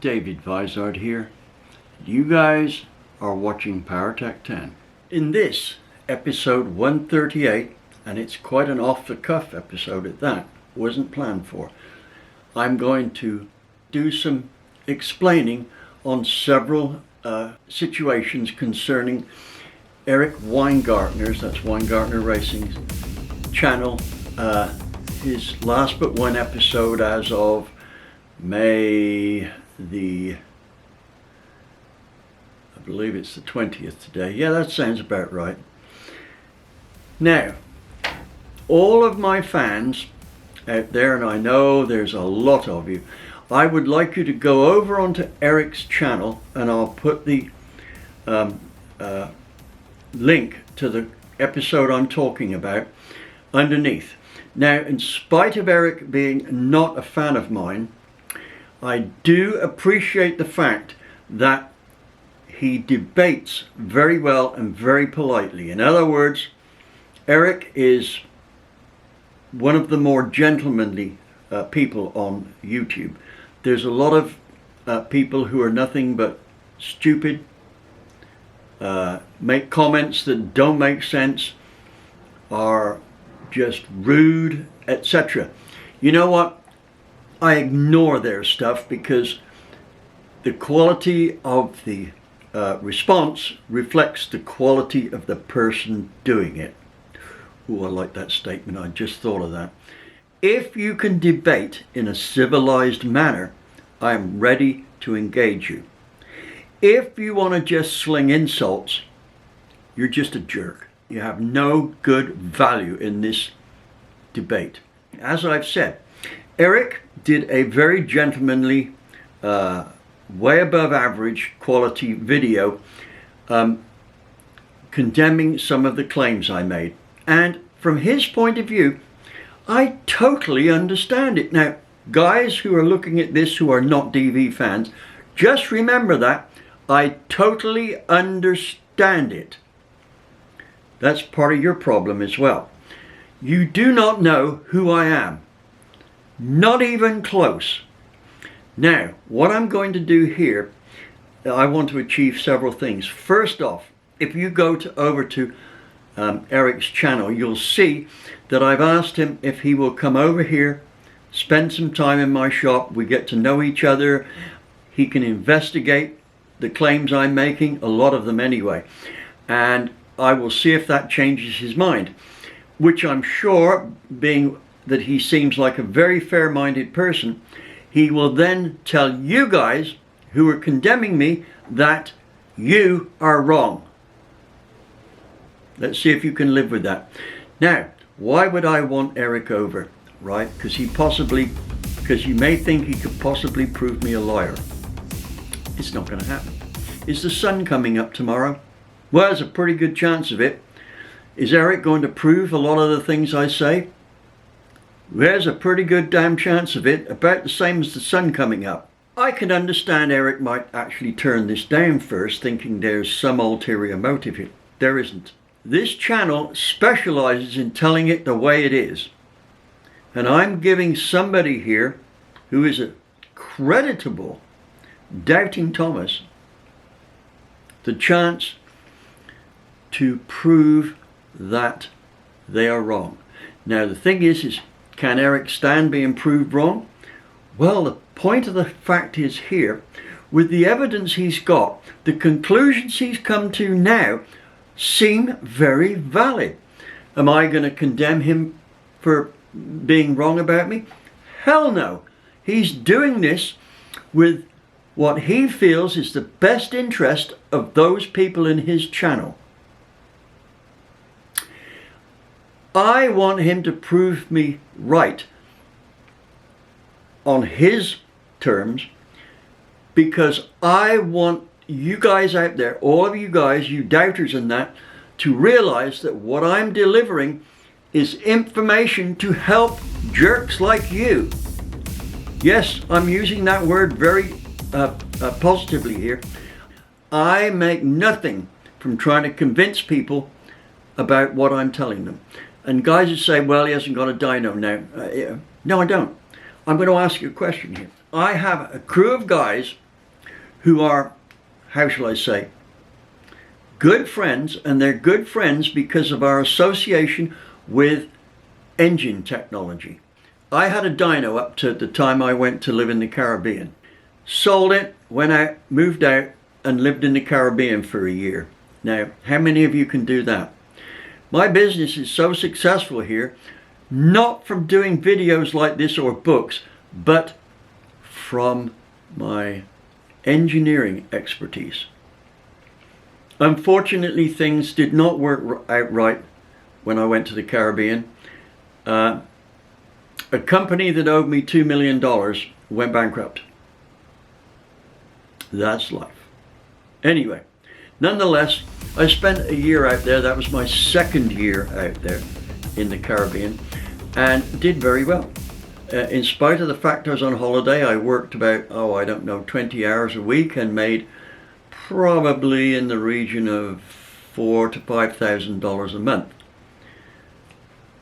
David Vizard here. You guys are watching Powertec 10. In this episode 138, and it's quite an off-the-cuff episode at that, wasn't planned for, I'm going to do some explaining on several situations concerning Eric Weingartner's, that's Weingartner Racing's channel, his last but one episode as of May I believe it's the 20th today. Yeah, that sounds about right. Now, all of my fans out there, and I know there's a lot of you, I would like you to go over onto Eric's channel, and I'll put the link to the episode I'm talking about underneath. Now, in spite of Eric being not a fan of mine, I do appreciate the fact that he debates very well and very politely. In other words, Eric is one of the more gentlemanly people on YouTube. There's a lot of people who are nothing but stupid, make comments that don't make sense, are just rude, etc. You know what? I ignore their stuff because the quality of the response reflects the quality of the person doing it. Oh, I like that statement. I just thought of that. If you can debate in a civilized manner, I am ready to engage you. If you want to just sling insults, you're just a jerk. You have no good value in this debate. As I've said, Eric did a very gentlemanly, way above average quality video condemning some of the claims I made. And from his point of view, I totally understand it. Now, guys who are looking at this who are not DV fans, just remember that I totally understand it. That's part of your problem as well. You do not know who I am. Not even close. Now, what I'm going to do here, I want to achieve several things. First off, if you go over to Eric's channel, you'll see that I've asked him if he will come over here, spend some time in my shop, we get to know each other, he can investigate the claims I'm making, a lot of them anyway, and I will see if that changes his mind, which I'm sure, being that he seems like a very fair-minded person, he will then tell you guys who are condemning me that you are wrong. Let's see if you can live with that. Now, why would I want Eric over, right? Because you may think he could possibly prove me a liar. It's not going to happen. Is the sun coming up tomorrow? Well, there's a pretty good chance of it. Is Eric going to prove a lot of the things I say? There's a pretty good damn chance of it, about the same as the sun coming up. I can understand Eric might actually turn this down first, thinking there's some ulterior motive here. There isn't. This channel specializes in telling it the way it is. And I'm giving somebody here who is a creditable doubting Thomas the chance to prove that they are wrong. Now, the thing is can Eric stand being proved wrong? Well, the point of the fact is here, with the evidence he's got, the conclusions he's come to now seem very valid. Am I going to condemn him for being wrong about me? Hell no. He's doing this with what he feels is the best interest of those people in his channel. I want him to prove me right on his terms, because I want you guys out there, all of you guys, you doubters and that, to realize that what I'm delivering is information to help jerks like you. Yes, I'm using that word very positively here. I make nothing from trying to convince people about what I'm telling them. And guys who say, well, he hasn't got a dyno now. No, I don't. I'm going to ask you a question here. I have a crew of guys who are, how shall I say, good friends, and they're good friends because of our association with engine technology. I had a dyno up to the time I went to live in the Caribbean. Sold it, went out, moved out, and lived in the Caribbean for a year. Now, how many of you can do that? My business is so successful here, not from doing videos like this or books, but from my engineering expertise. Unfortunately, things did not work out right when I went to the Caribbean. A company that owed me $2 million went bankrupt. That's life. Anyway, nonetheless, I spent a year out there. That was my second year out there in the Caribbean, and did very well. In spite of the fact I was on holiday, I worked about, 20 hours a week and made probably in the region of $4,000 to $5,000 a month.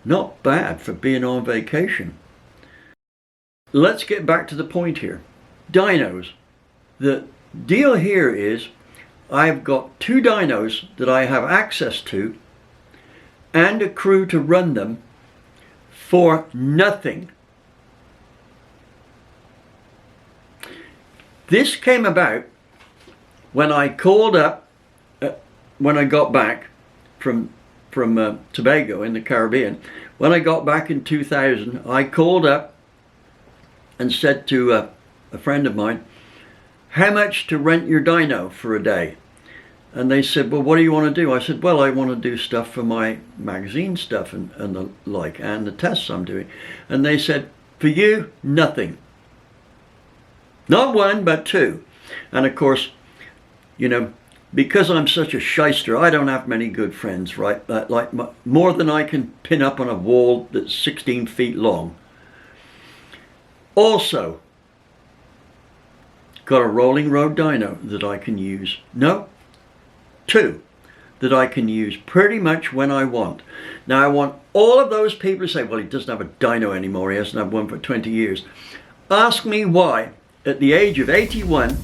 Not bad for being on vacation. Let's get back to the point here. Dynos. The deal here is I've got 2 dynos that I have access to and a crew to run them for nothing. This came about when I called up, when I got back from Tobago in the Caribbean. When I got back in 2000, I called up and said to a friend of mine, how much to rent your dyno for a day? And they said, well, what do you want to do? I said, well, I want to do stuff for my magazine stuff and the like, and the tests I'm doing. And they said, for you, nothing. Not 1, but 2. And of course, you know, because I'm such a shyster, I don't have many good friends, right? More than I can pin up on a wall that's 16 feet long. Also, got a rolling road dyno that I can use. No, 2 that I can use pretty much when I want. Now, I want all of those people to say, well, he doesn't have a dyno anymore. He hasn't had one for 20 years. Ask me why, at the age of 81,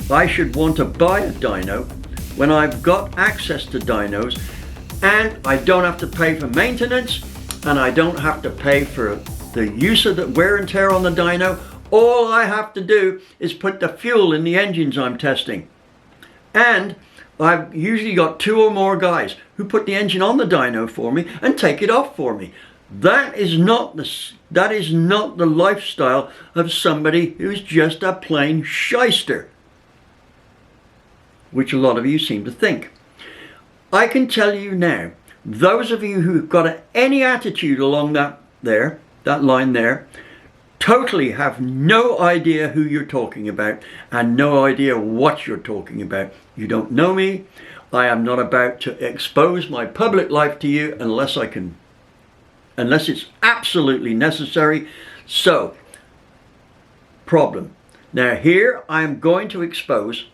I should want to buy a dyno when I've got access to dynos and I don't have to pay for maintenance and I don't have to pay for the use of the wear and tear on the dyno. All I have to do is put the fuel in the engines I'm testing. And I've usually got 2 or more guys who put the engine on the dyno for me and take it off for me. That is not the lifestyle of somebody who's just a plain shyster, which a lot of you seem to think. I can tell you now, those of you who've got any attitude along that line there, totally have no idea who you're talking about and no idea what you're talking about. You don't know me. I am not about to expose my public life to you unless it's absolutely necessary. So, problem. Now here I'm going to expose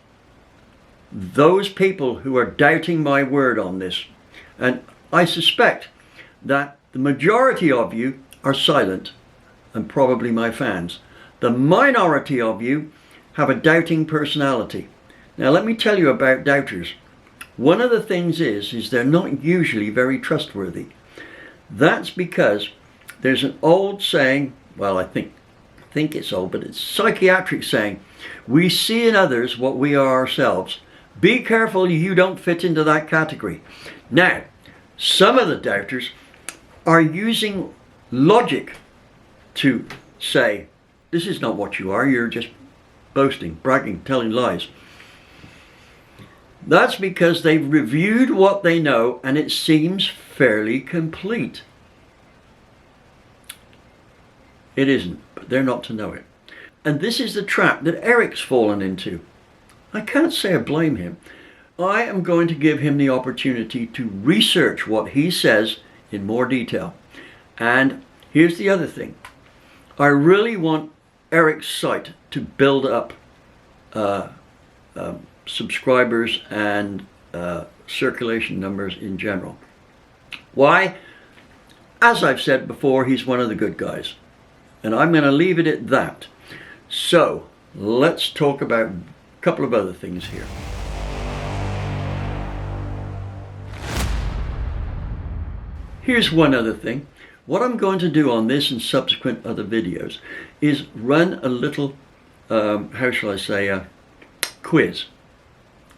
those people who are doubting my word on this. And I suspect that the majority of you are silent and probably my fans. The minority of you have a doubting personality. Now let me tell you about doubters. One of the things is they're not usually very trustworthy. That's because there's an old saying, well, I think it's old, but it's a psychiatric saying, we see in others what we are ourselves. Be careful you don't fit into that category. Now, some of the doubters are using logic to say, this is not what you are, you're just boasting, bragging, telling lies. That's because they've reviewed what they know and it seems fairly complete. It isn't, but they're not to know it. And this is the trap that Eric's fallen into. I can't say I blame him. I am going to give him the opportunity to research what he says in more detail. And here's the other thing. I really want Eric's site to build up subscribers and circulation numbers in general. Why? As I've said before, he's one of the good guys. And I'm going to leave it at that. So let's talk about a couple of other things here. Here's one other thing. What I'm going to do on this and subsequent other videos is run a little, how shall I say, a quiz.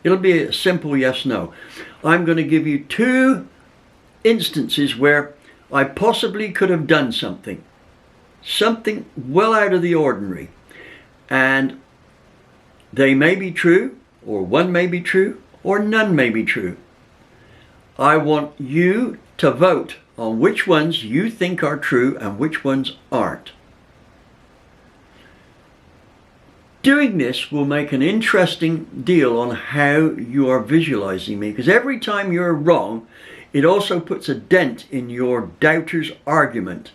It'll be a simple yes/no. I'm going to give you 2 instances where I possibly could have done something well out of the ordinary, and they may be true, or one may be true, or none may be true. I want you to vote on which ones you think are true and which ones aren't. Doing this will make an interesting deal on how you are visualizing me, because every time you're wrong, it also puts a dent in your doubter's argument.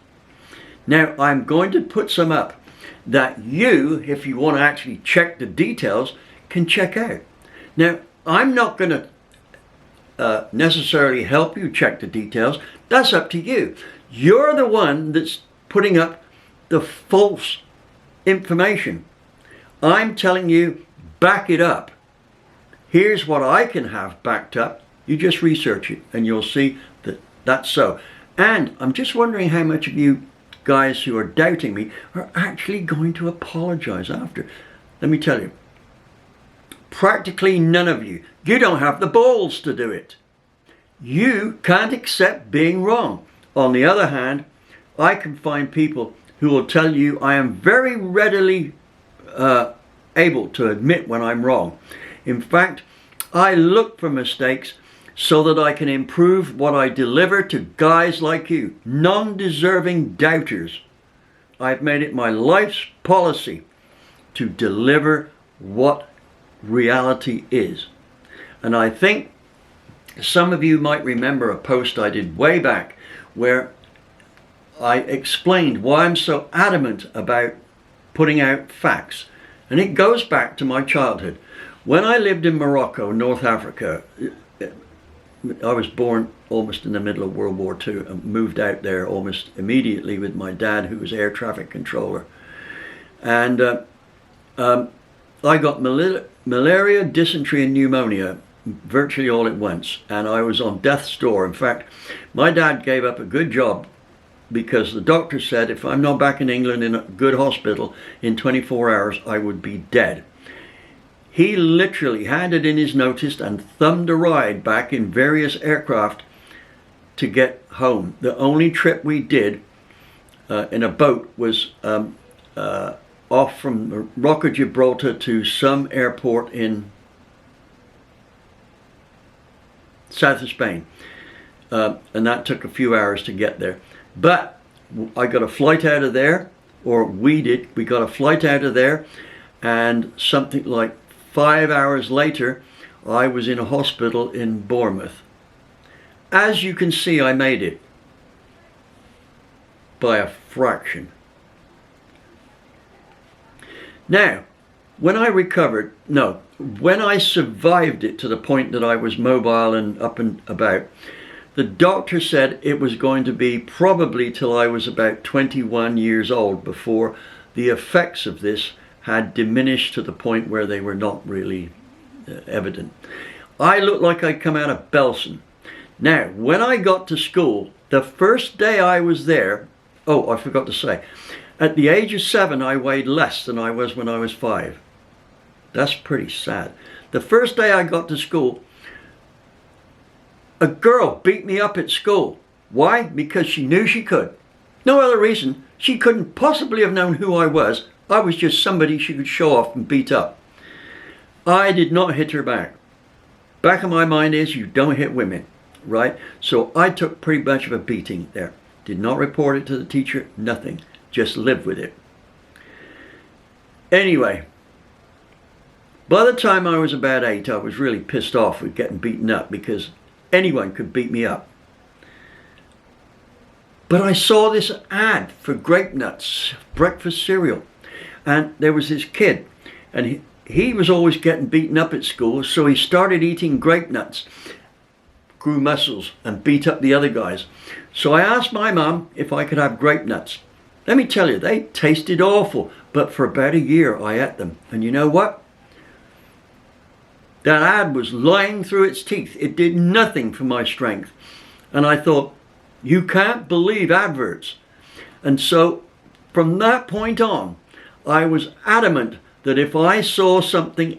Now, I'm going to put some up that you, if you want to actually check the details, can check out. Now, I'm not going to necessarily help you check the details. That's up to you. You're the one that's putting up the false information. I'm telling you, back it up. Here's what I can have backed up. You just research it and you'll see that that's so. And I'm just wondering how much of you guys who are doubting me are actually going to apologize after. Let me tell you, practically none of you. You don't have the balls to do it. You can't accept being wrong. On the other hand, I can find people who will tell you I am very readily able to admit when I'm wrong. In fact, I look for mistakes so that I can improve what I deliver to guys like you, non-deserving doubters. I've made it my life's policy to deliver what reality is. And I think some of you might remember a post I did way back where I explained why I'm so adamant about putting out facts. And it goes back to my childhood. When I lived in Morocco, North Africa, I was born almost in the middle of World War II and moved out there almost immediately with my dad, who was air traffic controller. And I got malaria, dysentery and pneumonia virtually all at once. And I was on death's door. In fact, my dad gave up a good job because the doctor said if I'm not back in England in a good hospital in 24 hours, I would be dead. He literally handed in his notice and thumbed a ride back in various aircraft to get home. The only trip we did in a boat was off from Rock of Gibraltar to some airport in south of Spain. And that took a few hours to get there. But I got a flight out of there, or we got a flight out of there, and something like 5 hours later, I was in a hospital in Bournemouth. As you can see, I made it by a fraction. Now, when I survived it to the point that I was mobile and up and about, the doctor said it was going to be probably till I was about 21 years old before the effects of this had diminished to the point where they were not really evident. I looked like I'd come out of Belsen. Now, when I got to school, the first day I was there, oh, I forgot to say, at the age of 7, I weighed less than I was when I was 5. That's pretty sad. The first day I got to school, a girl beat me up at school. Why? Because she knew she could. No other reason. She couldn't possibly have known who I was. I was just somebody she could show off and beat up. I did not hit her back. Back of my mind is you don't hit women, right? So I took pretty much of a beating there. Did not report it to the teacher, nothing. Just lived with it. Anyway, by the time I was about 8, I was really pissed off with getting beaten up because anyone could beat me up. But I saw this ad for grape nuts, breakfast cereal. And there was this kid, and he was always getting beaten up at school, so he started eating grape nuts, grew muscles, and beat up the other guys. So I asked my mum if I could have grape nuts. Let me tell you, they tasted awful, but for about a year I ate them. And you know what? That ad was lying through its teeth. It did nothing for my strength. And I thought, you can't believe adverts. And so from that point on, I was adamant that if I saw something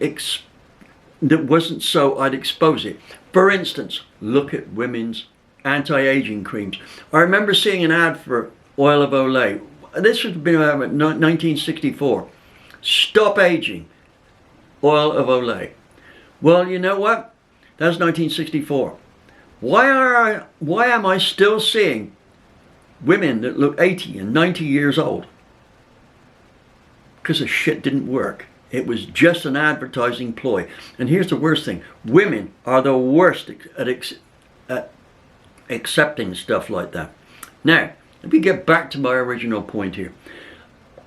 that wasn't so, I'd expose it. For instance, look at women's anti-aging creams. I remember seeing an ad for oil of Olay. This would have been about 1964. Stop aging, oil of Olay. Well, you know what? That's 1964. Why am I still seeing women that look 80 and 90 years old? Because the shit didn't work. It was just an advertising ploy. And here's the worst thing. Women are the worst at accepting stuff like that. Now, let me get back to my original point here.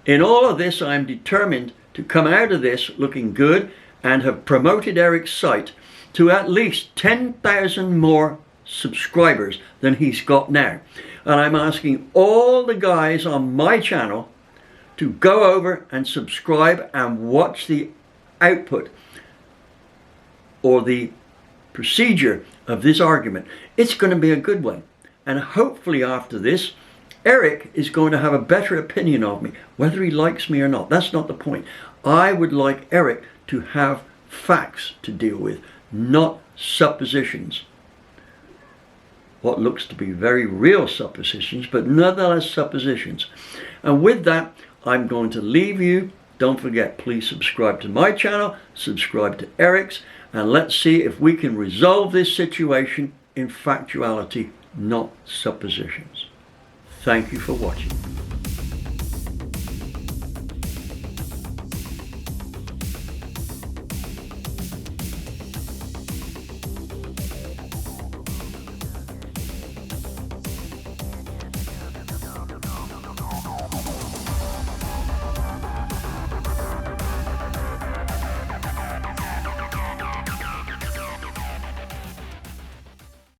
In all of this, I'm determined to come out of this looking good and have promoted Eric's site to at least 10,000 more subscribers than he's got now. And I'm asking all the guys on my channel to go over and subscribe and watch the output or the procedure of this argument. It's going to be a good one. And hopefully after this, Eric is going to have a better opinion of me, whether he likes me or not. That's not the point. I would like Eric to have facts to deal with, not suppositions. What looks to be very real suppositions, but nonetheless suppositions. And with that, I'm going to leave you. Don't forget, please subscribe to my channel, subscribe to Eric's, and let's see if we can resolve this situation in factuality, not suppositions. Thank you for watching.